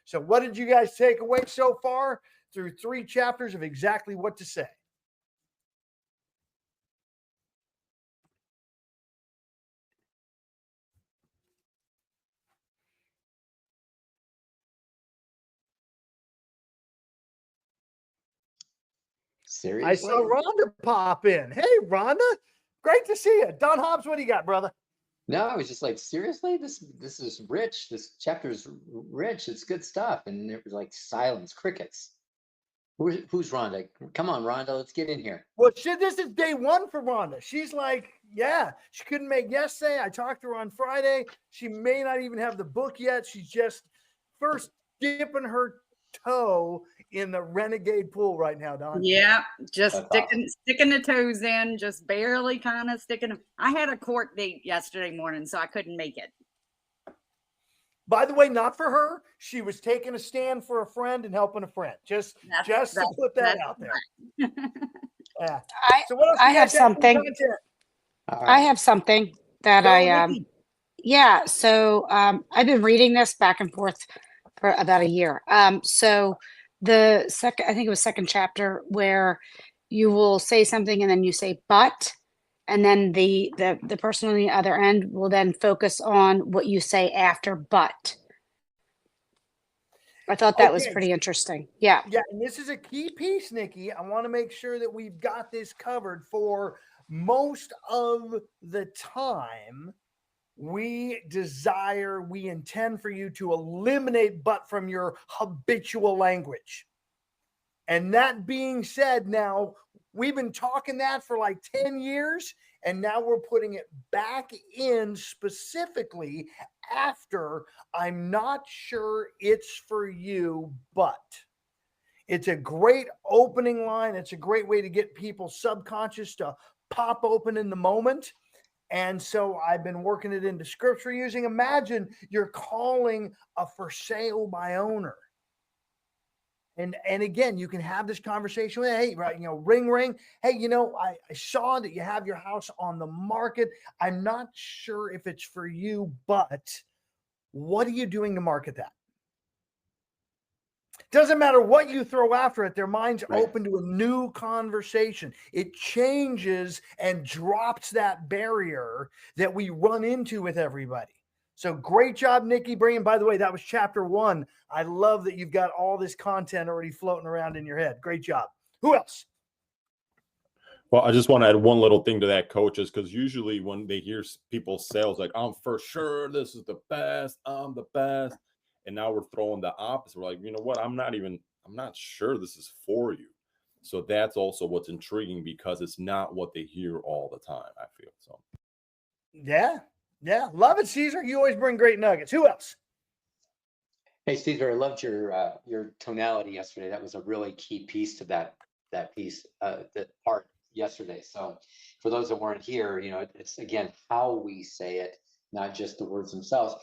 So what did you guys take away so far through 3 chapters of exactly what to say? Seriously? I saw Rhonda pop in. Hey, Rhonda. Great to see you. Don Hobbs, what do you got, brother? No, I was just like, seriously, this is rich. This chapter is rich. It's good stuff. And it was like silence, crickets. Who's Rhonda? Come on, Rhonda, let's get in here. Well, this is day 1 for Rhonda. She's like, yeah, she couldn't make yesterday. I talked to her on Friday. She may not even have the book yet. She's just first dipping her toe in the renegade pool right now, Don. Yeah, just That's sticking the toes in, just barely kind of sticking them. I had a court date yesterday morning, so I couldn't make it. By the way, not for her. She was taking a stand for a friend and helping a friend. Just to put that out there. Yeah. So what else I have something. I have something that yeah. So I've been reading this back and forth for about a year. So I think it was second chapter where you will say something and then you say but, and then the person on the other end will then focus on what you say after but. I thought that was pretty interesting. Yeah. Yeah, and this is a key piece, Nikki. I want to make sure that we've got this covered for most of the time. We intend for you to eliminate but from your habitual language. And that being said, now we've been talking that for like 10 years, and now we're putting it back in specifically after I'm not sure it's for you, but it's a great opening line. It's a great way to get people's subconscious to pop open in the moment. And so I've been working it into scripture using. Imagine you're calling a for sale by owner. And again, you can have this conversation with, hey, right, ring. Hey, I saw that you have your house on the market. I'm not sure if it's for you, but what are you doing to market that? Doesn't matter what you throw after it. Their mind's open to a new conversation. It changes and drops that barrier that we run into with everybody. So great job, Nikki, bringing. By the way, that was chapter 1. I love that you've got all this content already floating around in your head. Great job. Who else? Well, I just want to add one little thing to that, coaches, because usually when they hear people sales like, I'm for sure this is the best, I'm the best. And now we're throwing the opposite. We're like, you know what? I'm not sure this is for you. So that's also what's intriguing, because it's not what they hear all the time, I feel. So yeah. Love it, Caesar. You always bring great nuggets. Who else? Hey, Caesar, I loved your tonality yesterday. That was a really key piece to that piece, that part yesterday. So for those that weren't here, it's again how we say it, not just the words themselves.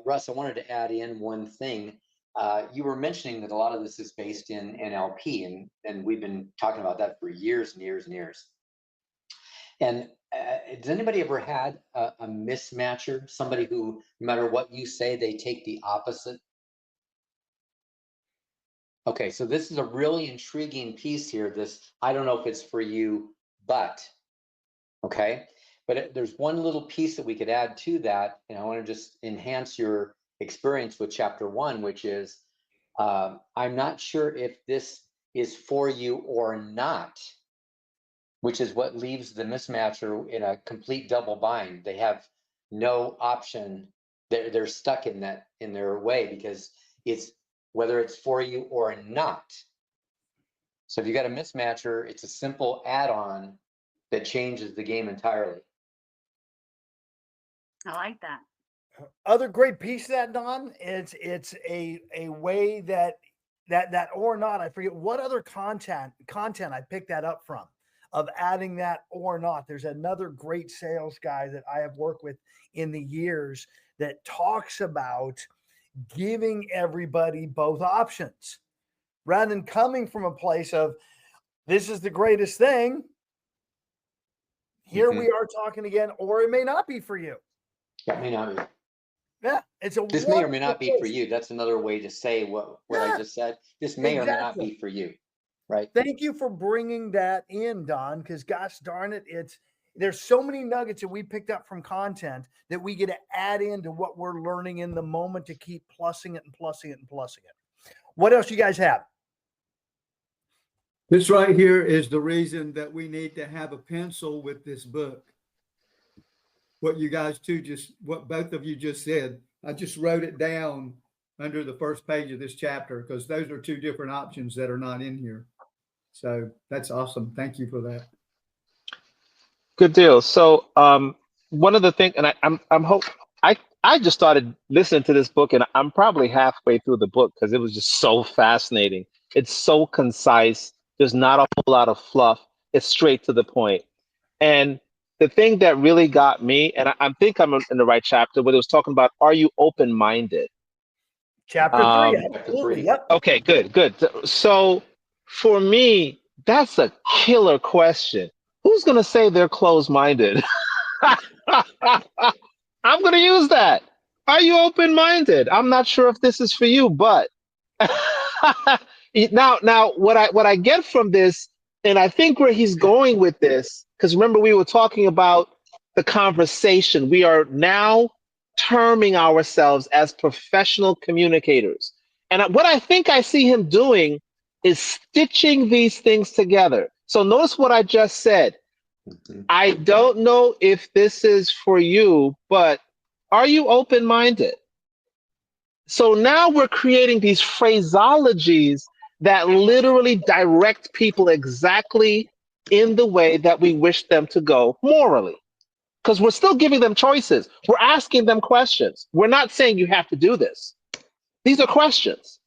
Russ, I wanted to add in one thing. You were mentioning that a lot of this is based in NLP, and we've been talking about that for years and years and years. And has anybody ever had a mismatcher? Somebody who, no matter what you say, they take the opposite? Okay, so this is a really intriguing piece here. I don't know if it's for you, but, okay. But there's one little piece that we could add to that, and I want to just enhance your experience with chapter 1, which is, I'm not sure if this is for you or not, which is what leaves the mismatcher in a complete double bind. They have no option. They're stuck in their way, because it's whether it's for you or not. So if you got a mismatcher, it's a simple add-on that changes the game entirely. I like that. Other great piece of that, Don, it's a way that or not, I forget what other content I picked that up from, of adding that or not. There's another great sales guy that I have worked with in the years that talks about giving everybody both options rather than coming from a place of, this is the greatest thing. Here we are talking again, or it may not be for you. That may not be. Yeah, it's a This may or may not be for wonderful- you. That's another way to say what I Yeah, just said. This may or may not exactly. be for you, right? Thank you for bringing that in, Don, because gosh darn it, there's so many nuggets that we picked up from content that we get to add into what we're learning in the moment to keep plussing it and plussing it and plussing it. What else you guys have? This right here is the reason that we need to have a pencil with this book. What both of you just said, I just wrote it down under the first page of this chapter because those are two different options that are not in here. So that's awesome. Thank you for that. Good deal. So one of the things, and I just started listening to this book, and I'm probably halfway through the book because it was just so fascinating. It's so concise. There's not a whole lot of fluff. It's straight to the point. And the thing that really got me, and I think I'm in the right chapter, where it was talking about, are you open-minded? Chapter 3, absolutely. Yep. Okay, good. So for me, that's a killer question. Who's going to say they're closed-minded? I'm going to use that. Are you open-minded? I'm not sure if this is for you, but now what I get from this, and I think where he's going with this, because remember we were talking about the conversation. We are now terming ourselves as professional communicators. And what I think I see him doing is stitching these things together. So notice what I just said. I don't know if this is for you, but are you open-minded? So now we're creating these phraseologies that literally direct people exactly in the way that we wish them to go morally. Because we're still giving them choices. We're asking them questions. We're not saying you have to do this. These are questions,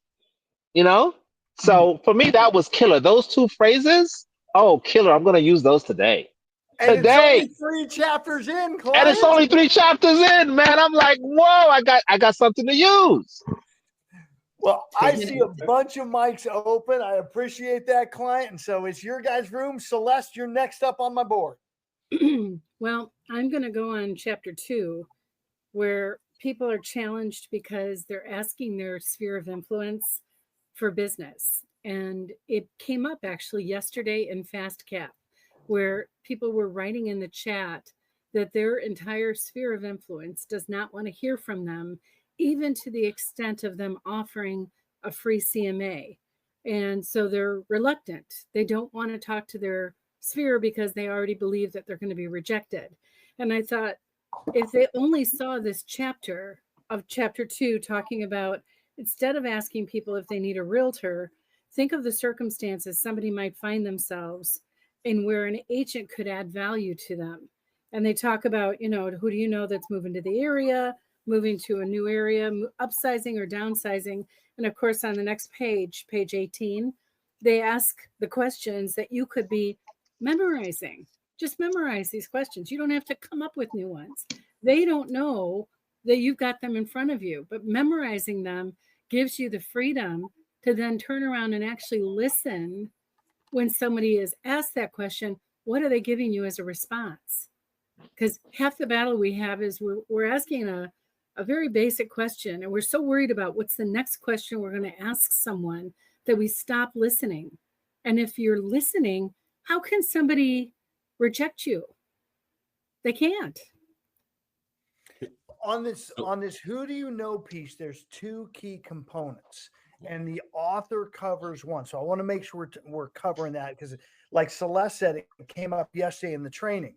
you know? So for me, that was killer. Those two phrases, oh, killer. I'm going to use those today. And it's only 3 chapters in, Clive. And it's only 3 chapters in, man. I'm like, whoa, I got something to use. Well, I see a bunch of mics open. I appreciate that, client. And so it's your guys' room. Celeste, you're next up on my board. Well, I'm going to go on chapter 2, where people are challenged because they're asking their sphere of influence for business. And it came up actually yesterday in Fast Cap, where people were writing in the chat that their entire sphere of influence does not want to hear from them, even to the extent of them offering a free CMA. And so they're reluctant. They don't want to talk to their sphere because they already believe that they're going to be rejected. And I thought, if they only saw this chapter of chapter 2 talking about, instead of asking people if they need a realtor, think of the circumstances somebody might find themselves in where an agent could add value to them. And they talk about, who do you know that's moving to the area, moving to a new area, upsizing or downsizing. And of course, on the next page, page 18, they ask the questions that you could be memorizing. Just memorize these questions. You don't have to come up with new ones. They don't know that you've got them in front of you, but memorizing them gives you the freedom to then turn around and actually listen when somebody is asked that question. What are they giving you as a response? Because half the battle we have is we're asking a very basic question, and we're so worried about what's the next question we're going to ask someone that we stop listening. And if you're listening, how can somebody reject you? They can't. On this who do you know piece, there's 2 key components, and the author covers one. So I want to make sure we're covering that, because like Celeste said, it came up yesterday in the training.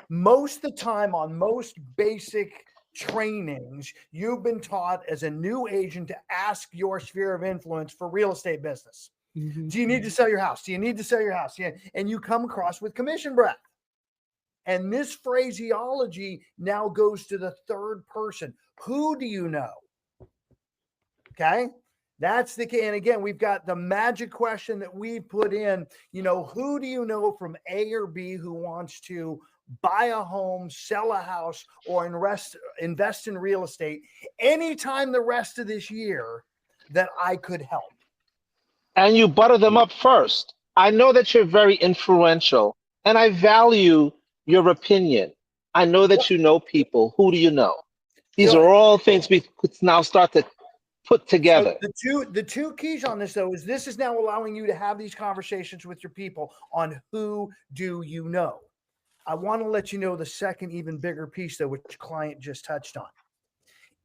Most of the time on most basic trainings, you've been taught as a new agent to ask your sphere of influence for real estate business. Mm-hmm. Do you need to sell your house? Do you need to sell your house? Yeah. And you come across with commission breath. And this phraseology now goes to the third person. Who do you know? Okay. That's the key. And again, we've got the magic question that we put in, who do you know from A or B who wants to buy a home, sell a house, or invest in real estate anytime the rest of this year that I could help? And you butter them up first. I know that you're very influential, and I value your opinion. I know that you know people. Who do you know? These So- are all things we could now start to put together. So the two keys on this though is this is now allowing you to have these conversations with your people on who do you know. I want to let you know the second even bigger piece though, which client just touched on,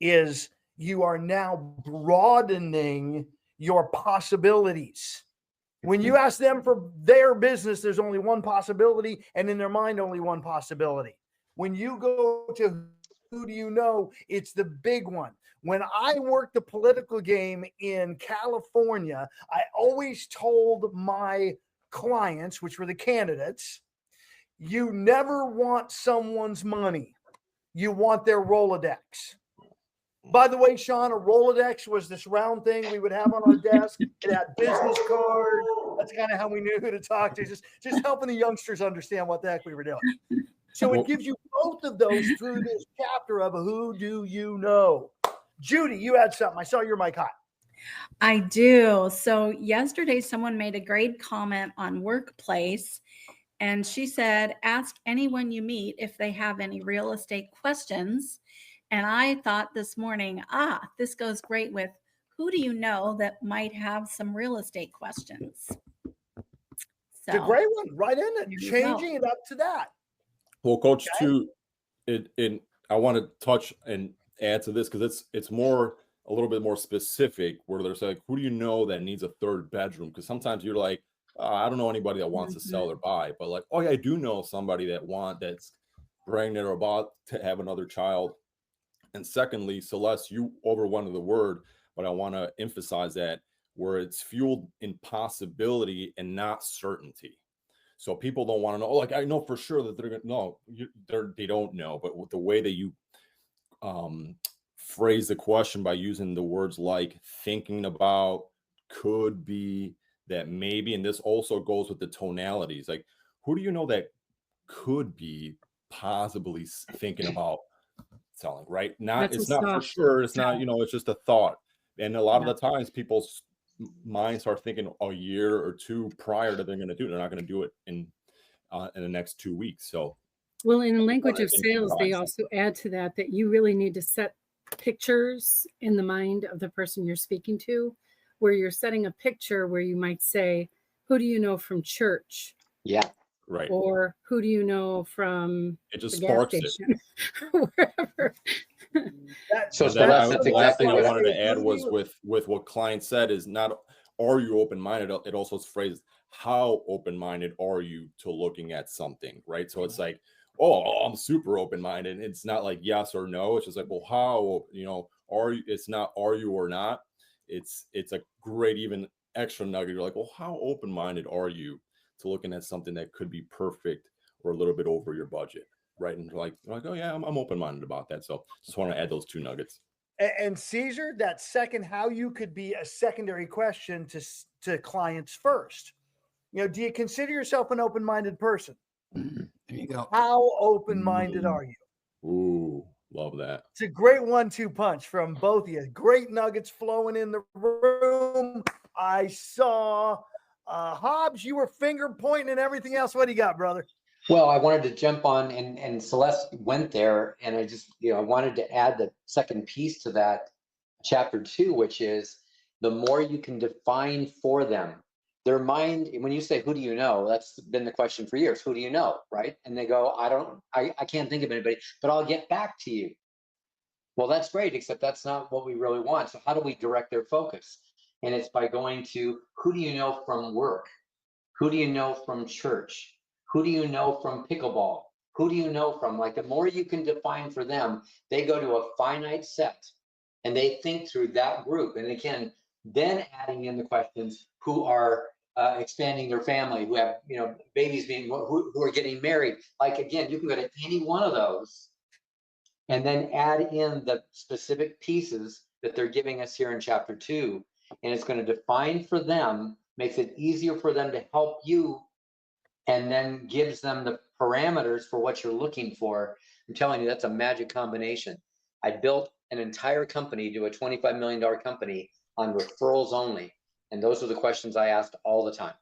is you are now broadening your possibilities. When you ask them for their business, there's only one possibility, and in their mind, only one possibility. When you go to who do you know, it's the big one. When I worked the political game in California, I always told my clients, which were the candidates, you never want someone's money. You want their Rolodex. By the way, Sean, a Rolodex was this round thing we would have on our desk. It had business cards. That's kind of how we knew who to talk to. Just helping the youngsters understand what the heck we were doing. So it gives you both of those through this chapter of who do you know. Judy, you had something. I saw your mic hot. I do. So yesterday, someone made a great comment on workplace, and she said, ask anyone you meet if they have any real estate questions. And I thought this morning, this goes great with who do you know that might have some real estate questions? It's a great one. Right in it. Changing it up to that. Well, Coach, too, I want to touch and add to this because it's more a little bit more specific where there's like, who do you know that needs a third bedroom? Because sometimes you're like, I don't know anybody that wants to sell or buy, but like, oh yeah, I do know somebody that's pregnant or about to have another child. And secondly, Celeste, you overwhelmed the word, but I want to emphasize that where it's fueled in possibility and not certainty. So people don't want to know, like, I know for sure that they're going to, no, they don't know. But with the way that you phrase the question by using the words like thinking about, could be, that maybe, and this also goes with the tonalities. Like, who do you know that could be possibly thinking about selling, right? It's not for sure. It's not, it's just a thought. And a lot of the times people's minds start thinking a year or two prior to they're going to do it. They're not going to do it in the next 2 weeks. So, well, in language of sales, they also add to that you really need to set pictures in the mind of the person you're speaking to, where you're setting a picture where you might say, who do you know from church? Yeah. Right. Or who do you know from it just the gas sparks station? it. Wherever. So the last exactly thing what I wanted to add was with what client said is not, are you open-minded? It also is phrased, how open-minded are you to looking at something, right? So it's like, oh, I'm super open-minded. It's not like yes or no. It's just like, well, how, are you? It's not are you or not. It's a great even extra nugget. You're like, well, how open-minded are you to looking at something that could be perfect or a little bit over your budget? Right. And like, oh yeah, I'm open-minded about that. So just want to add those two nuggets. And Caesar, that second, how you could be a secondary question to clients first. Do you consider yourself an open-minded person? There you go. How open-minded are you? Ooh, love that. It's a great 1-2 punch from both of you. Great nuggets flowing in the room. I saw Hobbs, you were finger pointing and everything else. What do you got, brother? Well, I wanted to jump on, and Celeste went there, and I just, I wanted to add the second piece to that, chapter 2, which is the more you can define for them, their mind, when you say, who do you know? That's been the question for years. Who do you know, right? And they go, I can't think of anybody, but I'll get back to you. Well, that's great, except that's not what we really want. So how do we direct their focus? And it's by going to, who do you know from work? Who do you know from church? Who do you know from pickleball? Who do you know from? Like, the more you can define for them, they go to a finite set and they think through that group. And again, then adding in the questions, who are expanding their family, who have, babies who are getting married. Like, again, you can go to any one of those and then add in the specific pieces that they're giving us here in chapter 2. And it's going to define for them, makes it easier for them to help you, and then gives them the parameters for what you're looking for. I'm telling you, that's a magic combination. I built an entire company to a $25 million company on referrals only. And those are the questions I asked all the time.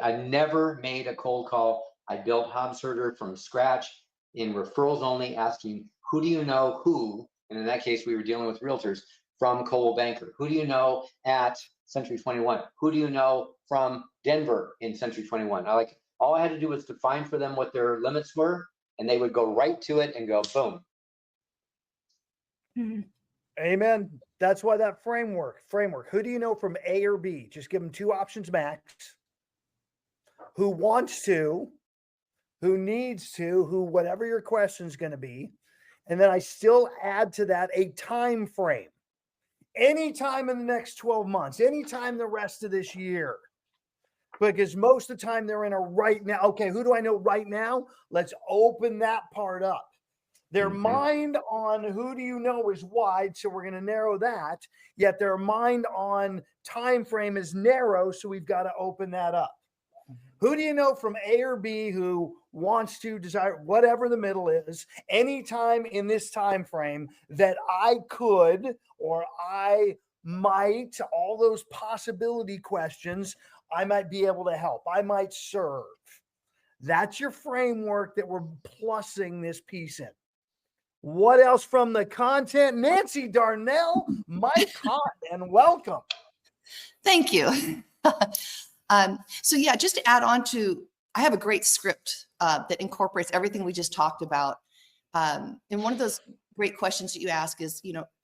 I never made a cold call. I built Hobbs Herder from scratch in referrals only, asking, who do you know who, and in that case, we were dealing with realtors, from Coldwell Banker. Who do you know at Century 21? Who do you know from Denver in Century 21? All I had to do was define for them what their limits were, and they would go right to it and go, boom. Amen. That's why that framework. Who do you know from A or B? Just give them 2 options max. Who wants to, who needs to, who, whatever your question is going to be. And then I still add to that a time frame. Anytime in the next 12 months, anytime the rest of this year. Because most of the time they're in a right now. Okay, who do I know right now? Let's open that part up. Their mind on who do you know is wide, so we're going to narrow that. Yet their mind on time frame is narrow, so we've got to open that up. Who do you know from A or B who wants to desire whatever the middle is anytime in this time frame that I could or I might, all those possibility questions, I might be able to help. I might serve. That's your framework that we're plussing this piece in. What else from the content? Nancy Darnell, Mike Hott, and welcome. Thank you. So yeah, just to add on to, I have a great script that incorporates everything we just talked about. And one of those great questions that you ask is,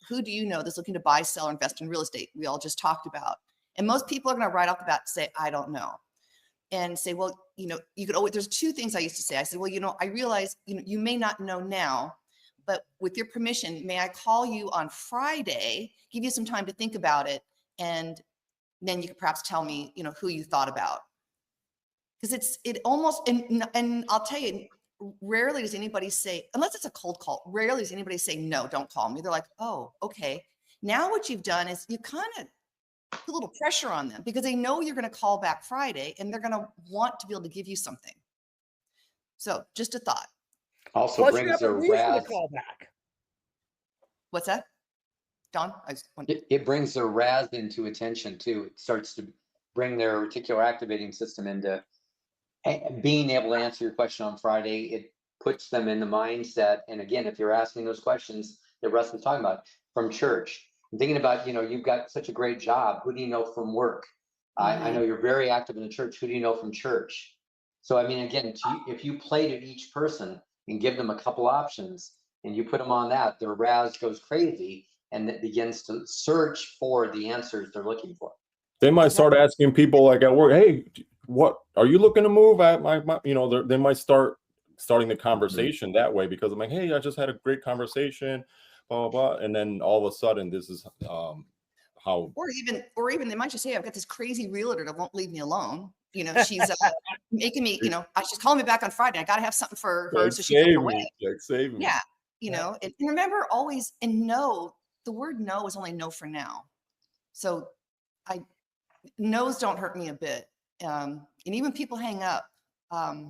who do you know that's looking to buy, sell, or invest in real estate? We all just talked about. And most people are going to right off the bat say, I don't know. And say, well, you could always, there's 2 things I used to say. I said, well, I realize, you may not know now, but with your permission, may I call you on Friday, give you some time to think about it, and then you could perhaps tell me, who you thought about. Because it almost, and I'll tell you, rarely does anybody say, unless it's a cold call, rarely does anybody say, no, don't call me. They're like, oh, okay. Now what you've done is you kind of put a little pressure on them because they know you're going to call back Friday and they're going to want to be able to give you something. So just a thought. Also Plus brings you have a a reason to razz. call back. What's that? Don? It brings their RAS into attention too. It starts to bring their reticular activating system into being able to answer your question on Friday. It puts them in the mindset. And again, if you're asking those questions that Russ was talking about from church, I'm thinking about, you've got such a great job. Who do you know from work? I know you're very active in the church. Who do you know from church? So, I mean, again, if you play to each person and give them a couple options and you put them on that, their RAS goes crazy and it begins to search for the answers they're looking for. They might start asking people like at work, hey, what are you looking to move? They might starting the conversation that way because I'm like, hey, I just had a great conversation, blah, blah, blah. And then all of a sudden this is how. Or even they might just say, I've got this crazy realtor that won't leave me alone. She's making me, she's calling me back on Friday. I got to have something for her so she can go away. Save me. Yeah. And remember always, and no, the word no is only no for now. So no's don't hurt me a bit. And even people hang up. I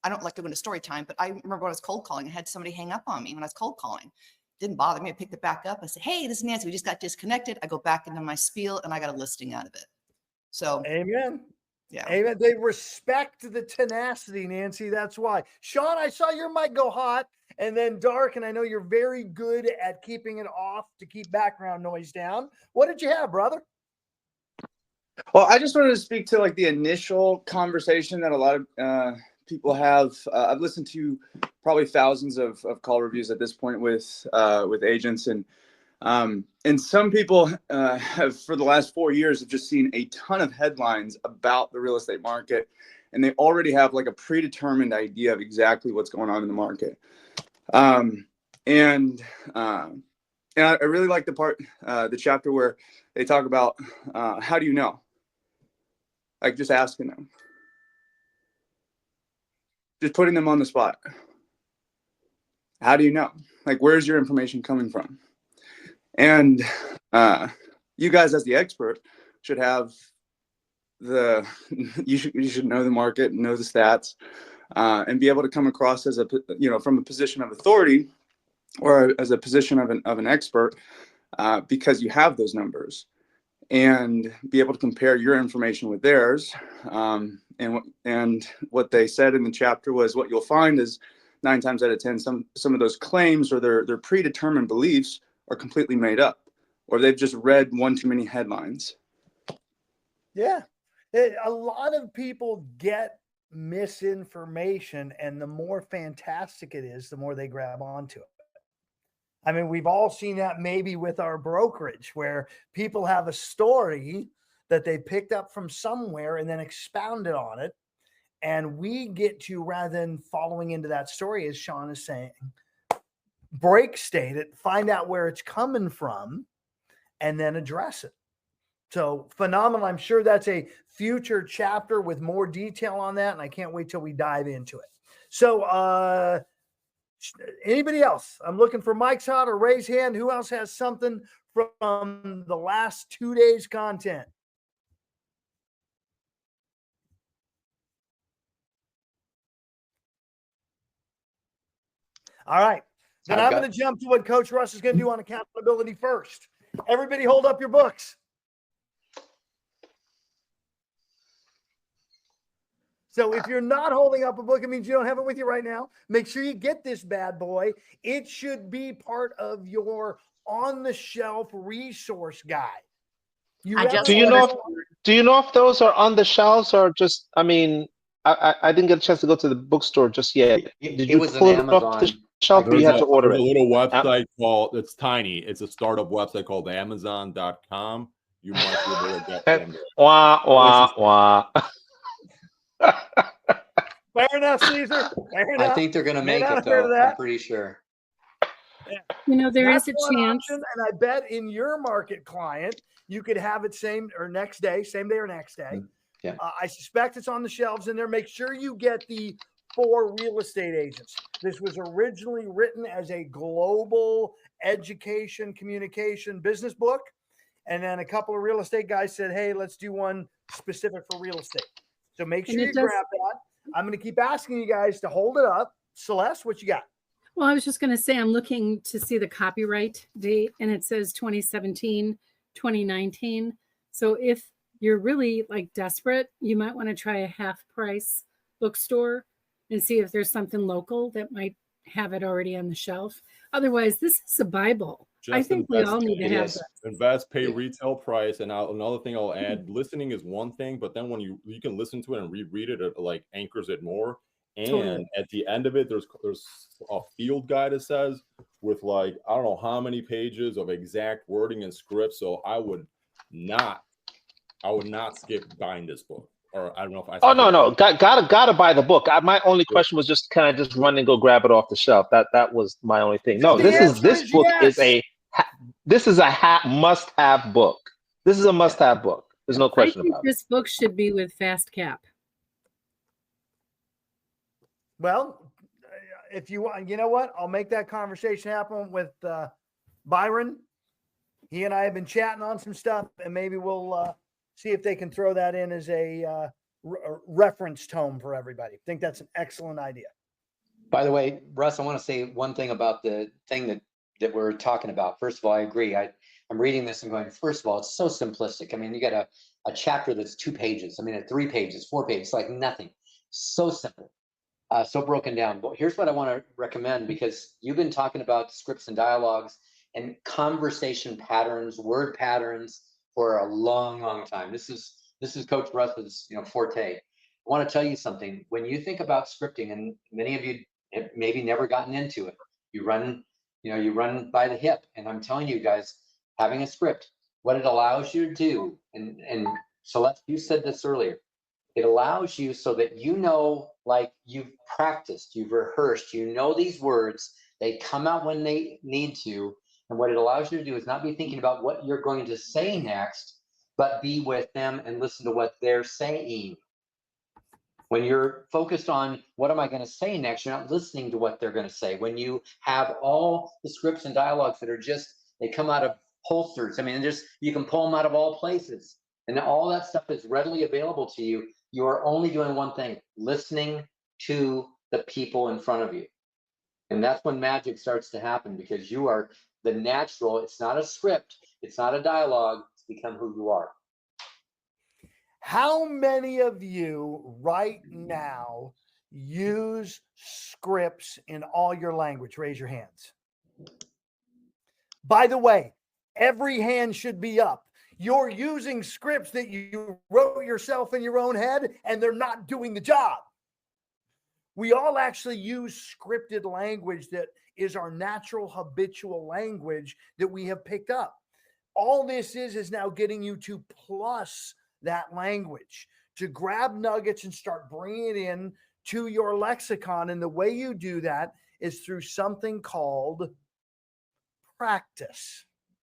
don't like to go into story time, but I remember when I was cold calling, I had somebody hang up on me when I was cold calling. Didn't bother me. I picked it back up. I said, hey, this is Nancy. We just got disconnected. I go back into my spiel and I got a listing out of it. So amen. Yeah. Amen. They respect the tenacity, Nancy. That's why. Sean, I saw your mic go hot and then dark, and I know you're very good at keeping it off to keep background noise down. What did you have, brother? Well, I just wanted to speak to like the initial conversation that a lot of people have. I've listened to probably thousands of call reviews at this point with agents, and some people have for the last 4 years have just seen a ton of headlines about the real estate market, and they already have like a predetermined idea of exactly what's going on in the market. And I really like the chapter where they talk about how do you know? Like just asking them, just putting them on the spot. How do you know? Like, where's your information coming from? And you guys, as the expert, should have you should know the market, know the stats, and be able to come across as from a position of authority or as a position of an expert, because you have those numbers, and be able to compare your information with theirs. And what they said in the chapter was, what you'll find is 9 times out of 10, some of those claims or their predetermined beliefs are completely made up, or they've just read one too many headlines. Yeah. A lot of people get misinformation, and the more fantastic it is, the more they grab onto it. I mean, we've all seen that maybe with our brokerage, where people have a story that they picked up from somewhere and then expounded on it. And we get to, rather than following into that story, as Sean is saying, break state it, find out where it's coming from, and then address it. So phenomenal. I'm sure that's a future chapter with more detail on that, and I can't wait till we dive into it. So anybody else? I'm looking for Mike's hot or raise hand. Who else has something from the last 2 days content? All right. Then I'm going to jump to what Coach Russ is going to do on accountability first. Everybody hold up your books. So if you're not holding up a book, it means you don't have it with you right now. Make sure you get this bad boy. It should be part of your on-the-shelf resource guide. Do you know if those are on the shelves or just? I mean, I didn't get a chance to go to the bookstore just yet. Did you pull it off the shelf, or you had to order it? There's a little website called. It's tiny. It's a startup website called Amazon.com. You might be able to get them. Wah wah wah. Fair enough, Caesar. Fair enough. I think they're going to make it, though. I'm pretty sure. Yeah. You know, there That's is a one chance. option, and I bet in your market client, you could have it same day or next day. Yeah. I suspect it's on the shelves in there. Make sure you get the 4 real estate agents. This was originally written as a global education, communication, business book. And then a couple of real estate guys said, hey, let's do one specific for real estate. So make sure you grab that. I'm going to keep asking you guys to hold it up. Celeste, what you got? Well, I was just going to say, I'm looking to see the copyright date, and it says 2017, 2019. So if you're really like desperate, you might want to try a half price bookstore and see if there's something local that might have it already on the shelf. Otherwise, this is a Bible. I think we all need to have this. Invest, pay retail price. And another thing I'll add, listening is one thing, but then when you can listen to it and reread it, it like anchors it more. And at the end of it, there's a field guide that says with like, I don't know how many pages of exact wording and script. So I would not skip buying this book. Or I don't know if I. Oh no, gotta buy the book. My only question was just kind of just run and go grab it off the shelf. That was my only thing. No, this book is a must-have book. This is a must-have book. There's no question about it. This book should be with Fast Cap. Well, if you want, you know what? I'll make that conversation happen with Byron. He and I have been chatting on some stuff, and maybe we'll see if they can throw that in as a reference tome for everybody. I think that's an excellent idea. By the way, Russ, I want to say one thing about the thing that we're talking about. First of all, I agree. I'm reading this and going, first of all, it's so simplistic. I mean, you got a chapter that's 2 pages. I mean, 3 pages, 4 pages, like nothing. So simple. So broken down. But here's what I want to recommend, because you've been talking about scripts and dialogues and conversation patterns, word patterns for a long, long time. This is Coach Russ's forte. I want to tell you something. When you think about scripting, and many of you have maybe never gotten into it, you run by the hip. And I'm telling you guys, having a script, what it allows you to do, and Celeste, you said this earlier, it allows you so that like you've practiced, you've rehearsed, these words, they come out when they need to. And what it allows you to do is not be thinking about what you're going to say next, but be with them and listen to what they're saying. When you're focused on what am I going to say next, you're not listening to what they're going to say. When you have all the scripts and dialogues that are they come out of holsters. I mean, you can pull them out of all places. And all that stuff is readily available to you. You are only doing one thing, listening to the people in front of you. And that's when magic starts to happen, because you are the natural. It's not a script. It's not a dialogue. It's become who you are. How many of you right now use scripts in all your language. Raise your hands. By the way, every hand should be up. You're using scripts that you wrote yourself in your own head, and they're not doing the job. We all actually use scripted language that is our natural habitual language that we have picked up. All this is now getting you to plus that language, to grab nuggets and start bringing it in to your lexicon. And the way you do that is through something called practice.